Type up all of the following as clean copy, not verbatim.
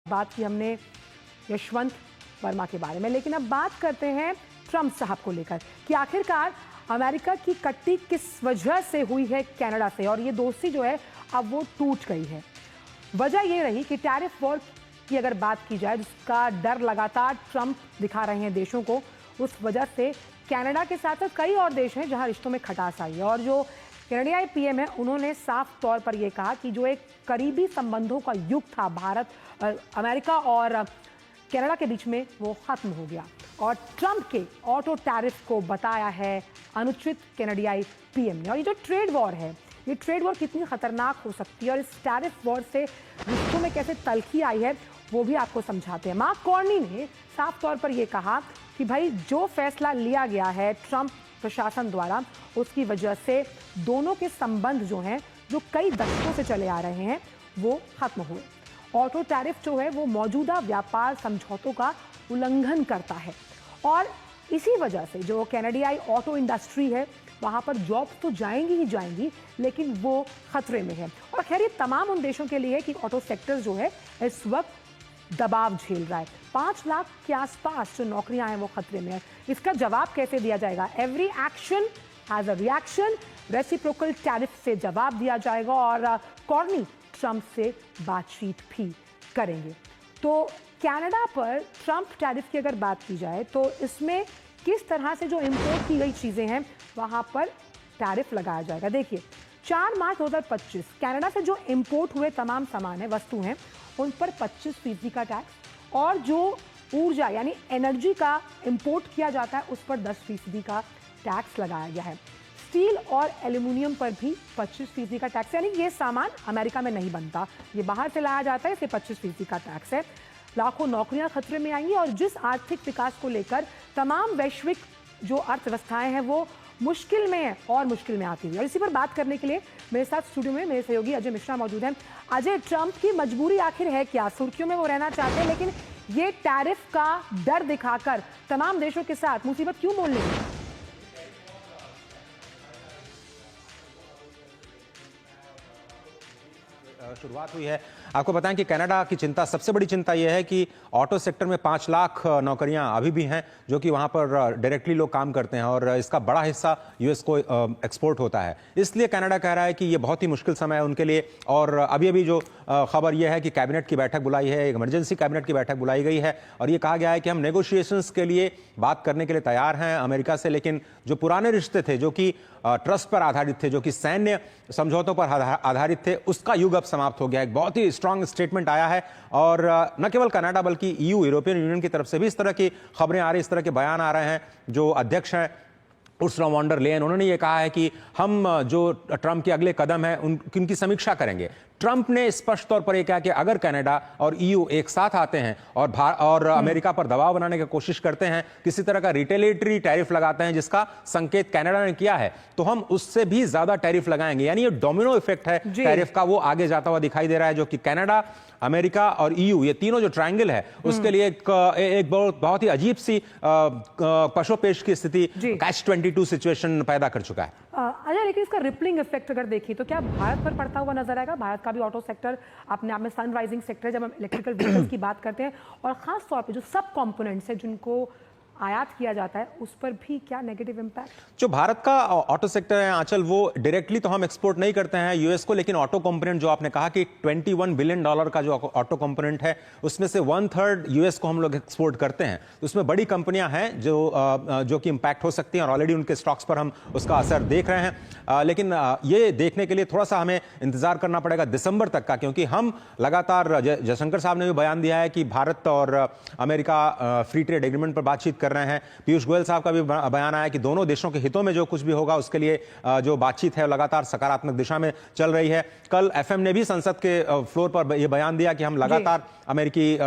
बात की हमने यशवंत वर्मा के बारे में, लेकिन अब बात करते हैं ट्रंप साहब को लेकर कि आखिरकार अमेरिका की कट्टी किस वजह से हुई है कनाडा से, और ये दोस्ती जो है अब वो टूट गई है। वजह ये रही कि टैरिफ वॉर की अगर बात की जाए, जिसका डर लगातार ट्रंप दिखा रहे हैं देशों को, उस वजह से कनाडा के साथ साथ कई और देश हैं जहां रिश्तों में खटास आई है। और जो कनाडियाई पीएम है, उन्होंने साफ तौर पर यह कहा कि जो एक करीबी संबंधों का युग था अमेरिका और कनाडा के बीच में, वो खत्म हो गया। और ट्रंप के ऑटो टैरिफ को बताया है अनुचित कनाडियाई पीएम ने। और ये जो ट्रेड वॉर है, ये ट्रेड वॉर कितनी खतरनाक हो सकती है और इस टैरिफ वॉर से रिश्तों में कैसे तलखी आई है, वो भी आपको समझाते हैं। मार्क कार्नी ने साफ तौर पर यह कहा कि भाई जो फैसला लिया गया है ट्रंप प्रशासन द्वारा, उसकी वजह से दोनों के संबंध जो हैं, जो कई दशकों से चले आ रहे हैं, वो खत्म हुए। ऑटो टैरिफ जो है वो मौजूदा व्यापार समझौतों का उल्लंघन करता है और इसी वजह से जो कनाडियाई ऑटो इंडस्ट्री है, वहाँ पर जॉब तो जाएंगी ही जाएंगी, लेकिन वो खतरे में है। और खैर ये तमाम उन देशों के लिए है कि ऑटो सेक्टर जो है इस वक्त दबाव झेल रहा है। 5 लाख के आसपास जो नौकरियां हैं वो खतरे में है। इसका जवाब कैसे दिया जाएगा? Every action has a reaction. Reciprocal tariff से जवाब दिया जाएगा और कार्नी ट्रंप से बातचीत भी करेंगे। तो कनाडा पर ट्रंप टैरिफ की अगर बात की जाए तो इसमें किस तरह से जो इंपोर्ट की गई चीज़ें हैं वहाँ पर टैरिफ लगाया जाएगा। देखिए, 4 मार्च 2025 कनाडा से जो इंपोर्ट हुए तमाम सामान है, वस्तु हैं, उन पर 25% का टैक्स, और जो ऊर्जा यानी एनर्जी का इंपोर्ट किया जाता है उस पर 10% का टैक्स लगाया गया है। स्टील और एल्यूमिनियम पर भी 25% का टैक्स, यानी ये सामान अमेरिका में नहीं बनता, ये बाहर से लाया जाता है, इसे 25% का टैक्स है। लाखों नौकरियां खतरे में आएंगी और जिस आर्थिक विकास को लेकर तमाम वैश्विक जो अर्थव्यवस्थाएं हैं वो मुश्किल में है और मुश्किल में आती है। और इसी पर बात करने के लिए मेरे साथ स्टूडियो में मेरे सहयोगी अजय मिश्रा मौजूद हैं। अजय, ट्रंप की मजबूरी आखिर है क्या? सुर्खियों में वो रहना चाहते हैं, लेकिन ये टैरिफ का डर दिखाकर तमाम देशों के साथ मुसीबत क्यों मोल लेंगे? शुरुआत हुई है। आपको बताएं कि कनाडा की चिंता, सबसे बड़ी चिंता यह है कि ऑटो सेक्टर में 5 लाख नौकरियां अभी भी हैं जो कि वहां पर डायरेक्टली लोग काम करते हैं और इसका बड़ा हिस्सा यूएस को एक्सपोर्ट होता है। इसलिए कनाडा कह रहा है कि ये बहुत ही मुश्किल समय है उनके लिए। और अभी अभी जो खबर यह है कि कैबिनेट की बैठक बुलाई है, एक इमरजेंसी कैबिनेट की बैठक बुलाई गई है और ये कहा गया है कि हम नेगोशिएशंस के लिए बात करने के लिए तैयार हैं अमेरिका से, लेकिन जो पुराने रिश्ते थे, जो कि ट्रस्ट पर आधारित थे, जो कि सैन्य समझौतों पर आधारित थे, उसका युग अब समाप्त हो गया। एक बहुत ही स्ट्रांग स्टेटमेंट आया है और न केवल कनाडा बल्कि यूरोपियन यूनियन की तरफ से भी इस तरह की खबरें आ रही, इस तरह के बयान आ रहे हैं। जो अध्यक्ष हैं उर्सुला वॉन डर लेयन, उन्होंने ये कहा है कि हम जो ट्रंप के अगले कदम हैं उनकी समीक्षा करेंगे। ट्रंप ने स्पष्ट तौर पर यह कहा कि अगर कनाडा और ईयू एक साथ आते हैं और अमेरिका पर दबाव बनाने की कोशिश करते हैं, किसी तरह का रिटेलिएटरी टैरिफ लगाते हैं जिसका संकेत कनाडा ने किया है, तो हम उससे भी ज्यादा टैरिफ लगाएंगे। यानी ये डोमिनो इफेक्ट है टैरिफ का, वो आगे जाता हुआ दिखाई दे रहा है, जो कि कनाडा, अमेरिका और ईयू, ये तीनों जो ट्रायंगल है, उसके लिए एक बहुत ही अजीब सी पशोपेश की स्थिति, कैच-22 सिचुएशन पैदा कर चुका है। अजय, लेकिन इसका रिपलिंग इफेक्ट अगर देखें तो क्या भारत पर पड़ता हुआ नजर आएगा? भारत का भी ऑटो सेक्टर अपने आप में सनराइजिंग सेक्टर है जब हम इलेक्ट्रिकल व्हीकल्स की बात करते हैं, और खास तौर पे जो सब कंपोनेंट्स हैं जिनको आयात किया जाता है, उस पर भी क्या नेगेटिव इंपैक्ट? जो भारत का ऑटो सेक्टर है आंचल, वो डायरेक्टली तो हम एक्सपोर्ट नहीं करते हैं यूएस को, लेकिन ऑटो कंपोनेंट जो आपने कहा कि $21 बिलियन का जो ऑटो कंपोनेंट है, उसमें से 1/3 यूएस को हम लोग एक्सपोर्ट करते हैं। उसमें बड़ी कंपनियां हैं जो कि इंपैक्ट हो सकती हैं और ऑलरेडी उनके स्टॉक्स पर हम उसका असर देख रहे हैं। लेकिन ये देखने के लिए थोड़ा सा हमें इंतजार करना पड़ेगा दिसंबर तक का, क्योंकि हम लगातार, जयशंकर साहब ने भी बयान दिया है कि भारत और अमेरिका फ्री ट्रेड एग्रीमेंट पर बातचीत कर रहे हैं। पीयूष गोयल साहब का भी बयान आया कि दोनों देशों के हितों में जो कुछ भी होगा उसके लिए जो बातचीत है लगातार सकारात्मक दिशा में चल रही है। कल एफएम ने भी संसद के फ्लोर पर यह बयान दिया कि हम लगातार अमेरिकी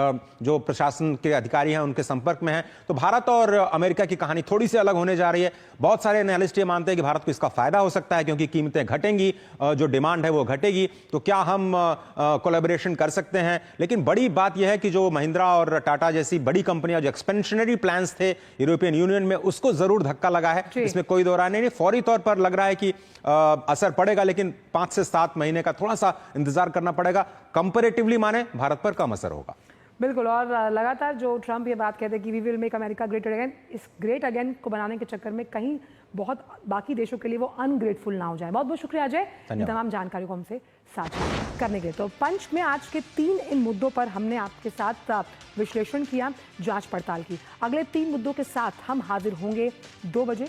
जो प्रशासन के अधिकारी हैं उनके संपर्क में हैं। तो भारत और अमेरिका की कहानी थोड़ी सी अलग होने जा रही है। बहुत सारे एनालिस्ट ये मानते हैं कि भारत को इसका फायदा हो सकता है क्योंकि कीमतें घटेंगी, जो डिमांड है वो घटेगी, तो क्या हम कोलैबोरेशन कर सकते हैं। लेकिन बड़ी बात यह है कि जो महिंद्रा और टाटा जैसी बड़ी कंपनियां जो एक्सपेंशनरी प्लान्स थे यूरोपियन यूनियन में, उसको जरूर धक्का लगा है, इसमें कोई दो राय नहीं। फौरी तौर पर लग रहा है कि असर पड़ेगा, लेकिन 5 से 7 महीने का थोड़ा सा इंतजार करना पड़ेगा। कंपैरेटिवली माने भारत पर कम असर होगा। बिल्कुल। और लगातार जो ट्रंप ये बात कहते हैं कि we will make America great again, इस ग्रेट अगेन को बनाने के चक्कर में कहीं बहुत बाकी देशों के लिए वो अनग्रेटफुल ना हो जाए। बहुत बहुत शुक्रिया अजय इन तमाम जानकारियों को हमसे साझा करने के लिए। तो पंच में आज के 3 इन मुद्दों पर हमने आपके साथ विश्लेषण किया, जांच पड़ताल की। अगले 3 मुद्दों के साथ हम हाजिर होंगे 2 बजे,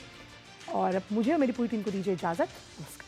और मुझे और मेरी पूरी टीम को दीजिए इजाजत। नमस्कार।